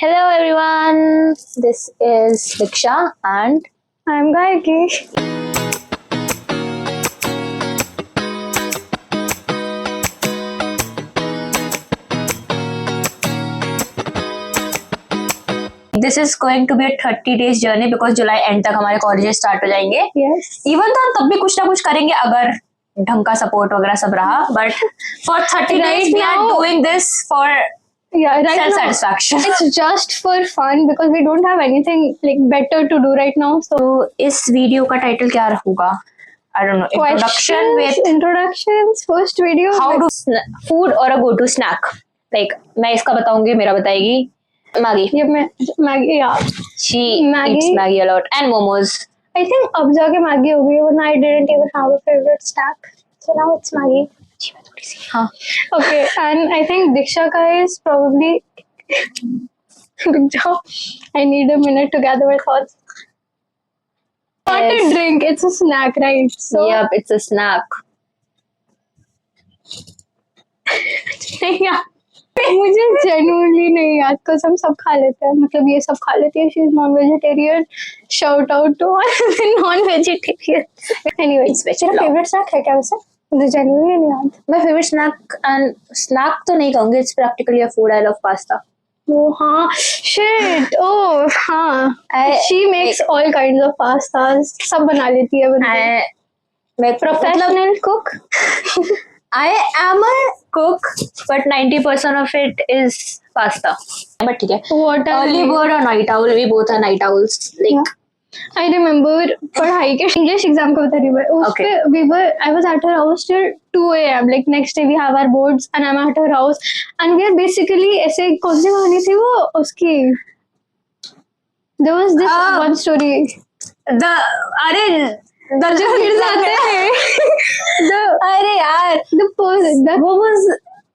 Hello everyone, this is Diksha and I'm Gayaki. this is going to be a 30 days journey because July and तक हमारे colleges start हो जाएंगे. Yes. Even तो हम तब भी कुछ ना कुछ करेंगे अगर ढंग का सपोर्ट वगैरह सब रहा. But for 30 days we are doing this for right self now, satisfaction. it's just for fun because we don't have anything like better to do right now. So तो इस वीडियो का टाइटल क्या होगा? I don't know. Introductions, first video. How to food or a go-to snack. Like मैं इसका बताऊंगी, मेरा बताएगी. Maggie. Maggie, yeah. She eats Maggie a lot and momos. I think अब जाके Maggie हो गई. When I didn't even have a favorite snack, so now it's Maggie. हाँ. Okay, and I think Diksha ka is probably. I need a minute to gather my thoughts. Not a drink, it's a snack, right? So yep, it's a snack. नहीं यार, मुझे genuinely नहीं याद because हम सब खा लेते हैं. मतलब ये सब खा लेती है. She is non-vegetarian. Shout out to all the non-vegetarians. Anyway, तेरा favorite snack है क्या वैसे? मुझे genuinely नहीं याद. My favorite snack तो नहीं कहूँगी. It's practically a food. I love pasta. Oh हाँ, shit. Oh हाँ. She makes all kinds of pastas. सब बना लेती है. मैं Professional cook. I am a cook, but 90% of it is pasta. But ठीक है. What are Early bird or night owl? We both are night owls. Like yeah. I remember पढ़ाई के English exam का बता रही हूँ. उसपे I was at her house till 2 a.m. Like next day we have our boards and I'm at her house and we are basically ऐसे कौन सी कहानी थी वो उसकी. There was this one story. दर्जन गिर जाते हैं. अरे यार,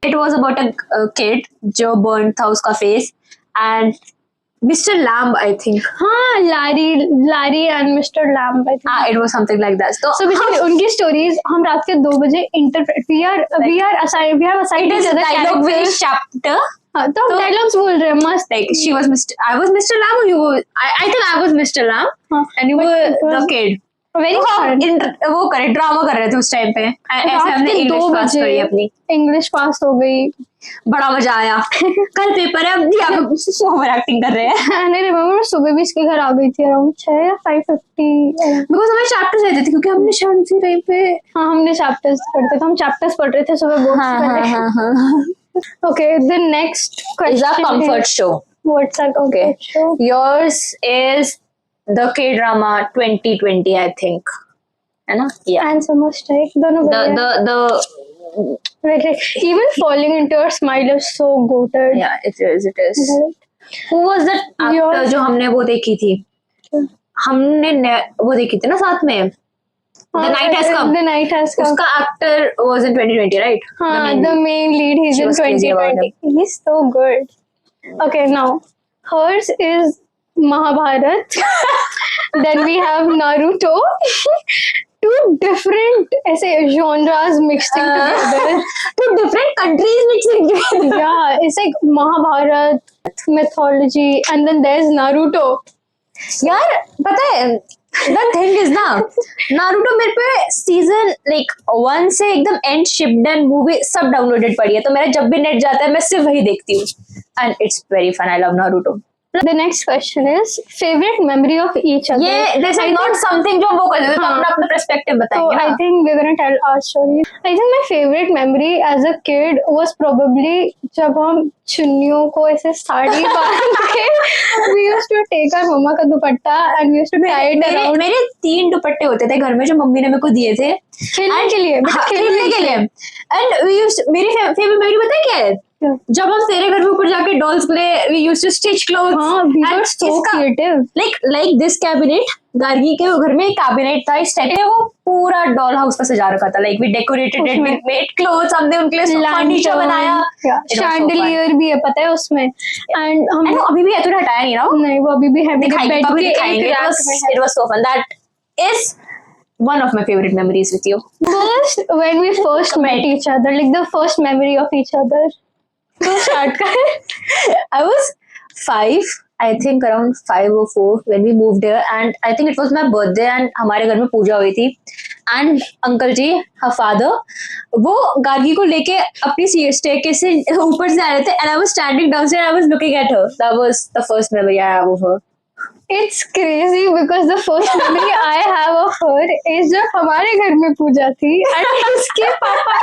it was about a kid जो burned था उसका face and Mr. Lamb, I think. हाँ, Larry and Mr. Lamb, I think. It was something like that. So basically उनकी stories हम रात के 2 बजे interpret. We have assigned it is dialogue based chapter. हाँ, तो हम dialogues बोल रहे हैं मस्त. Like I was Mr. Lamb or you were, I think I was Mr. Lamb and you were the kid. Very fun. वो करे drama कर रहे थे उस टाइम पे. ऐसे हमने इंग्लिश पास करी अपनी. इंग्लिश पास हो गई. बड़ा मजा आया. कल पेपर है, अब ओवर एक्टिंग कर रहे हैं. नहीं रिमेम्बर, सुबह भी इसके घर आ गई थी अराउंड 6 या 5:50 बिकॉज हमें चैप्टर्स रहते थे क्योंकि हमने शाम से टाइम पे हमने चैप्टर्स पढ़ते थे. हम चैप्टर्स पढ़ रहे थे सुबह boards. Okay, the next question is a comfort show. What's a comfort show? Yours is the K-drama 2020, I think. है ना? Yeah. And so much like the even falling into a smile is so goated. Yeah, it is. Right. Who was that actor जो हमने वो देखी थी? हमने वो देखी थी ना साथ में. The Night Has Come. The Night Has Come. उसका actor was in 2020, right? The main lead. He's in 2020. He's so good. Okay, now hers is Mahabharat. Then we have Naruto. 2 different ऐसे genres mixing together. 2 different countries mixing together. Yeah, it's like Mahabharat, mythology, and then there's Naruto. यार पता है the thing is ना, Naruto मेरे पे season like 1 से एकदम end shipped and movie सब downloaded पड़ी है. तो मेरा जब भी नेट जाता है मैं सिर्फ वही देखती हूँ. And it's very fun. I love Naruto. The next question is favorite memory of each other. Yeah, this is not something जो वो कर देते तो अपना perspective बताएंगे. So I think we're gonna tell our story. I think my favorite memory as a kid was probably जब हम चुन्नियों को ऐसे साड़ी बांध के we used to take our मम्मा का दुपट्टा and we used to tie it around. मेरे 3 दुपट्टे होते थे घर में जो मम्मी ने मेरे को दिए थे खेलने के लिए. And we used मेरी favorite memory पता है क्या है? जब हम तेरे घर में ऊपर जाके dolls play we used to stitch clothes. We were so creative. Like this cabinet, Gargi के घर में एक कैबिनेट था इस टाइप में, वो पूरा डॉल हाउस का सजा रखा था. Like we decorated it, we made clothes, हमने उनके लिए फर्नीचर बनाया. Chandelier भी है पता है उसमें. And हम अभी भी है, तूने हटाया नहीं ना? नहीं, वो अभी भी है. It was so fun. That is one of my favorite memories with you. First, when we first met each other, like the first memory of each other. So start कर. I was 5, I think around 5 or 4 when we moved here, and I think it was my birthday and हमारे घर में पूजा हुई थी, and uncle ji, her father, वो गार्गी को लेके अपनी staircase से ऊपर से आ रहे थे, and I was standing downstairs and I was looking at her. That was the first memory I have of her. It's crazy because the first memory I have of her is जब हमारे घर में पूजा थी and उसके पापा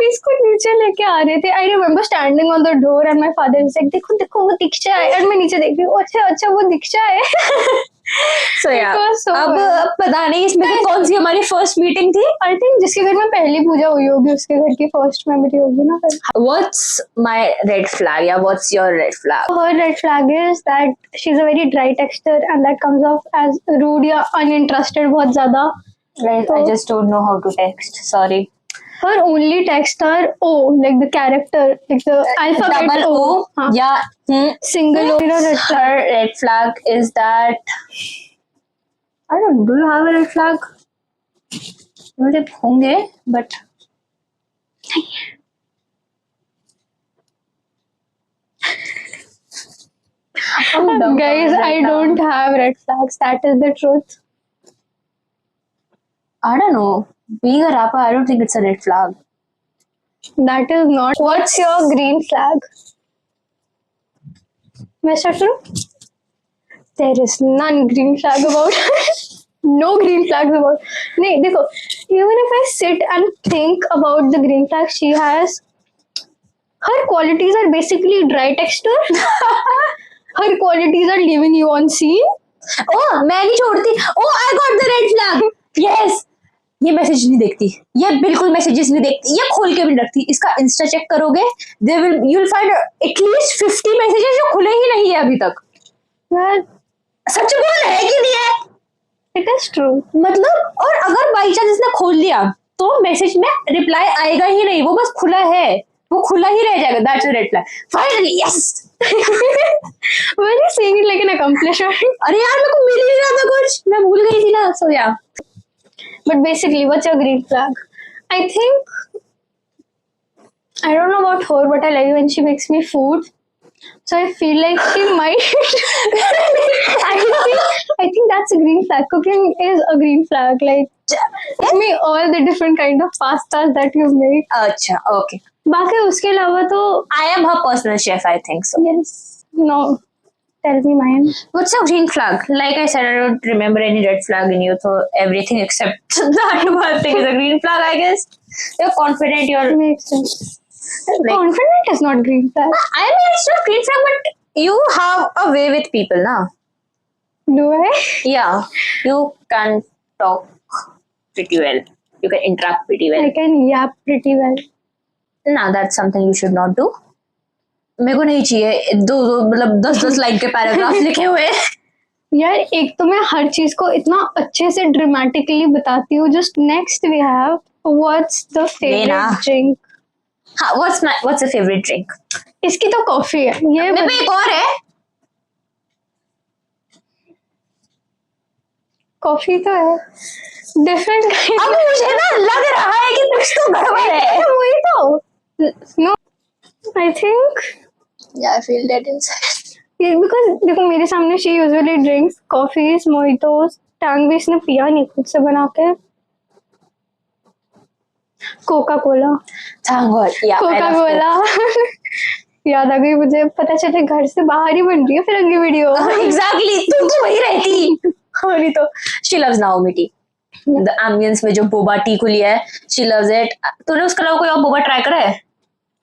इसको नीचे लेके आ रहे थे. I remember standing on the door and my father was like, देखो देखो वो दीक्षा है, और मैं नीचे देख रही हूँ, अच्छा अच्छा वो दीक्षा है. So yeah, It was so अब fun. पता नहीं इसमें से कौन सी हमारी first meeting थी. I think जिसके घर में पहली पूजा हुई होगी उसके घर की first memory होगी ना. What's my red flag? Yeah, what's your red flag? Her red flag is that she's a very dry texter and that comes off as rude या uninterested बहुत ज़्यादा. I just don't know how to text. Sorry. Her only text are O, like the character, like the alphabet Double O. हाँ. Yeah. Single O. Her red flag is that I don't. Do you have a red flag? मतलब होंगे, but Guys, I don't have red flags. That is the truth. I don't know. Being a rapper, I don't think it's a red flag. That is not. What's your green flag? Mr. True? There is none green flag about. No green flags about. नहीं देखो, even if I sit and think about the green flags she has, her qualities are basically dry texture. Her qualities are leaving you on scene. Oh, मैं नहीं छोड़ती. Oh, I got the red flag. Yes. ये message नहीं देखती, ये बिल्कुल messages नहीं देखती, ये खोल के भी नहीं रखती. इसका इंस्टा चेक करोगे, you'll find at least 50 messages जो खुले ही नहीं है अभी तक. यार, सच बोल है कि नहीं है? it is true. मतलब, और अगर बाई चांस इसने खोल लिया तो मैसेज में रिप्लाई आएगा ही नहीं, वो बस खुला है, वो खुला ही रह जाएगा. That's a red flag. Finally yes. Why are you saying it like an accomplishment? अरे यार मेरे को मिल ही नहीं रहा था कुछ, मैं भूल गई थी ना. सो या. But basically, what's your green flag? I think I don't know about her, but I like when she makes me food. So I feel like she might. I think that's a green flag. Cooking is a green flag. Like, tell me all the different kind of pastas that you make. अच्छा, okay. बाकी उसके अलावा तो I am her personal chef, I think so. yes, no. Tell me mine. What's a green flag? Like I said, I don't remember any red flag in you, so everything except that one thing is a green flag, I guess. You're confident, you're... Makes sense. Confident is not green flag. I mean, it's not green flag, but you have a way with people, na? Do I? Yeah, you can talk pretty well. You can interact pretty well. I can yap pretty well. Nah, that's something you should not do. मेरे को नहीं चाहिए दो मतलब 10-10 line के paragraph लिखे हुए. यार एक तो मैं हर चीज को इतना अच्छे से ड्रामेटिकली बताती हूँ. Just next we have what's the favourite drink. हाँ, what's the favorite drink? इसकी तो कॉफी है. ये मेरे पे एक और है. कॉफी तो है डिफरेंट. अब मुझे ना लग रहा है कि कुछ तो गड़बड़ है. वही तो. No I think Yeah, I feel that inside. Because देखो मेरे सामने she usually drinks coffees mojitos. Tang भी इसने पिया नहीं खुद से बना के. Coca Cola. Thank God. Yeah, I Coca love Cola. याद आ गई मुझे. पता चले घर से बाहर ही बन रही है फिर अगली वीडियो. Exactly. तुम तो वही रहती. और तो she loves Naomi tea. The ambience में जो बोबा टी को लिया है, she loves it. तूने उसके अलावा कोई और बोबा ट्राई करा है?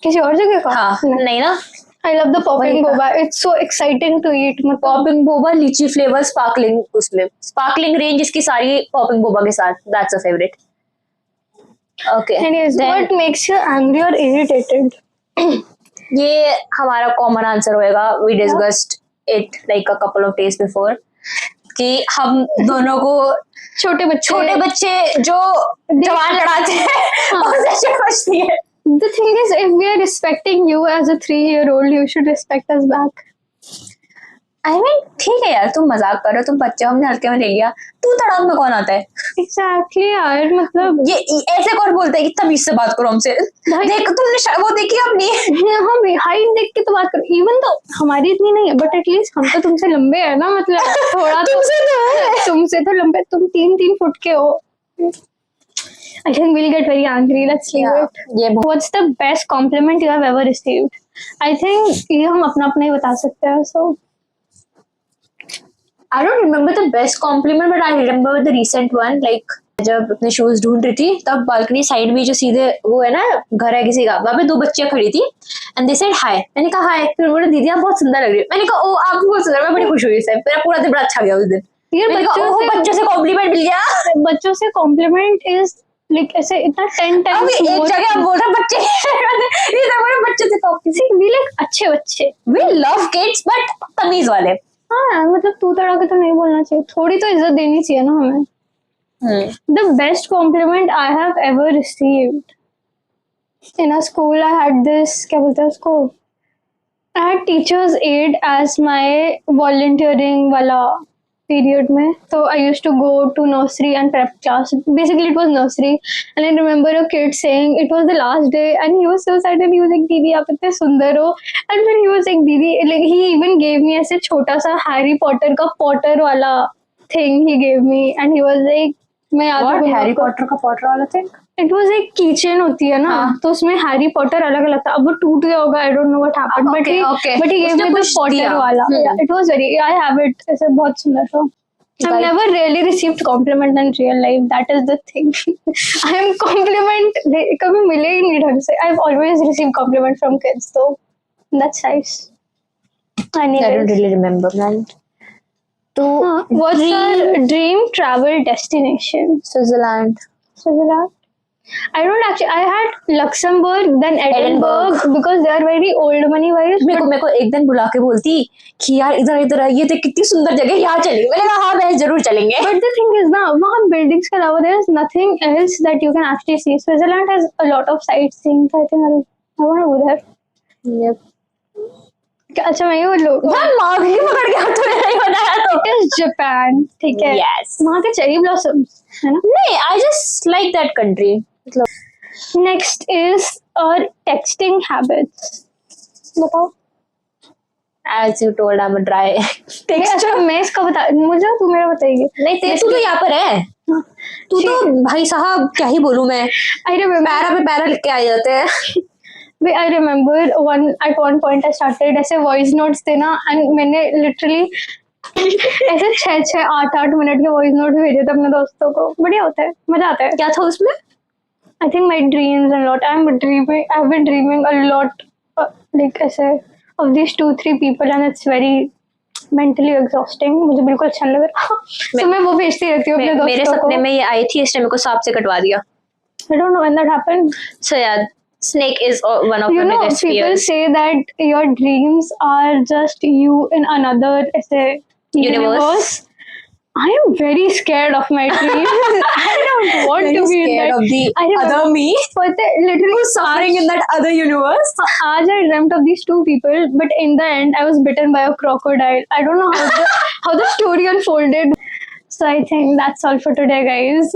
किसी और जगह का? हाँ, नहीं ना? I love the popping boba. It's so exciting to eat. Popping boba, lychee flavour, sparkling, उसमें स्पार्कलिंग रेंज इसकी सारी पॉपिंग बोबा के साथ. That's a favourite. Okay. Anyways, what makes you angry or irritated? ये हमारा कॉमन आंसर होएगा. We discussed it like a couple of days before कि हम दोनों को छोटे बच्चे जो जवान लड़ाते हैं उससे कुछ नहीं है. The thing is, if we are respecting you as a 3-year-old, you should respect us back. I mean ठीक है यार, तुम मजाक कर रहे हो, तुम बच्चे हो, हमने हल्के में ले लिया, तू तड़ाक में कौन आता है? एग्जैक्टली यार, मतलब ये ऐसे कौन बोलता है कि तमीज से बात करो हमसे? देख तुमने वो देखी अपनी? हम हाइट देख के तो बात करो, इवन तो हमारी इतनी नहीं है बट एटलीस्ट हम तो तुमसे लंबे हैं ना, मतलब थोड़ा तुमसे तो लंबे, तुम 3-3 फुट के हो. I think we'll get very angry. Let's leave it. ये What's the best compliment you have ever received? I think ये हम अपना ही बता सकते हैं. So I don't remember the best compliment, but I remember the recent one. Like जब अपने shoes ढूंढ रही थी तब बालकनी साइड में जो सीधे वो है ना घर है किसी का, वहाँ पे 2 बच्चियां खड़ी थी एंड दे सेड हाय. मैंने कहा हाय, फिर उन्होंने दीदी आप बहुत सुंदर लग रही हो. मैंने कहा ओ आप बहुत सुंदर. मैं बड़ी खुश हुई इससे, मेरा पूरा दिन बड़ा अच्छा गया उस दिन. ये बच्चों से कॉम्प्लीमेंट मिल गया. बच्चों से कॉम्प्लीमेंट इज लाइक ऐसे इतना 10 times. अभी एक जगह हम बोल रहे बच्चे ये तो बोले बच्चों से कॉम्प्लीमेंट. वी लाइक अच्छे बच्चे. वी लव किड्स बट तमीज वाले. हाँ मतलब तू तड़ा के तो नहीं बोलना चाहिए, थोड़ी तो इज्जत देनी चाहिए ना हमें. The best compliment I have ever received in a school, I had this, क्या बोलते हैं उसको, I had teachers aid as my volunteering वाला period में. So I used to go to nursery and prep class. Basically it was nursery, and I remember a kid saying it was the last day and he was so sad and he was like दीदी आप इतने सुंदर हो. And when he was like दीदी, like he even gave me ऐसे छोटा सा Harry Potter का पॉटर वाला thing he gave me, and he was like मैं याद What हैरी पॉटर का पॉटर वाला थिंग? इट वाज एक कीचेन होती है ना, तो उसमें हैरी पॉटर अलग अलग था. अब वो टूट गया होगा, I don't know what happened, but he gave me the potter वाला. It was very, I have it. ऐसे बहुत सुंदर था. I've never really received compliment in real life. That is the thing. I am compliment कभी मिले ही नहीं ढंग से. I've always received compliment from kids, so that's nice. I don't really remember, man. तो what's your dream travel destination? Switzerland. Switzerland. I don't actually. I had Luxembourg, then Edinburgh because they are very old money wise. मेरे को एक दिन बुला के बोलती कि यार इधर ये तो कितनी सुंदर जगह, यहाँ चलेंगे. मैंने कहा हाँ मैं जरूर चलेंगे. But the thing is ना वहाँ buildings के अलावा there is nothing else that you can actually see. Switzerland has a lot of sightseeing. I think I want to go there. Yep. अच्छा मैं ये बोलूँ. माँ भी पकड़ के हाथ में नहीं बनाया तो. It is Japan. ठीक है. Yes. वहाँ के cherry blossoms है ना? नहीं, I just like that country. Next is our texting habits. बताओ. As you told, I'm a dry अच्छा मैं इसका बता, मुझे तू मेरा बताइए. नहीं तू तो यहाँ पर है. तू तो भाई साहब क्या ही बोलूँ मैं. I remember. पैरा पे पैरा लिख के आ जाते हैं. I remember at one point I started ऐसे voice notes देना, and मैंने literally ऐसे 6-8 मिनट के voice notes भेजे थे अपने दोस्तों को. बढ़िया होता है, मजा आता है. क्या था उसमें? I think my dreams a lot. I've been dreaming a lot, like ऐसे of these 2-3 people, and it's very mentally exhausting. मुझे बिल्कुल अच्छा नहीं लग रहा. तो मैं वो भेजती रहती हूँ अपने दोस्तों को. मेरे सपने में ये आई थी, इसने मेरे को सांप से कटवा दिया. I don't know when that happened. So yeah, snake is one of You my know, biggest people fears. say that your dreams are just you in another ऐसे universe. I am very scared of my dreams. I don't want to be in that. Of the other me But literally suffering in that other universe. आज I dreamt of these 2 people, but in the end I was bitten by a crocodile. I don't know how the story unfolded. So I think that's all for today, guys.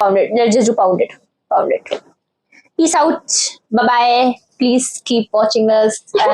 Found it. Let's just do pound it. Peace out. Bye bye. Please keep watching us. And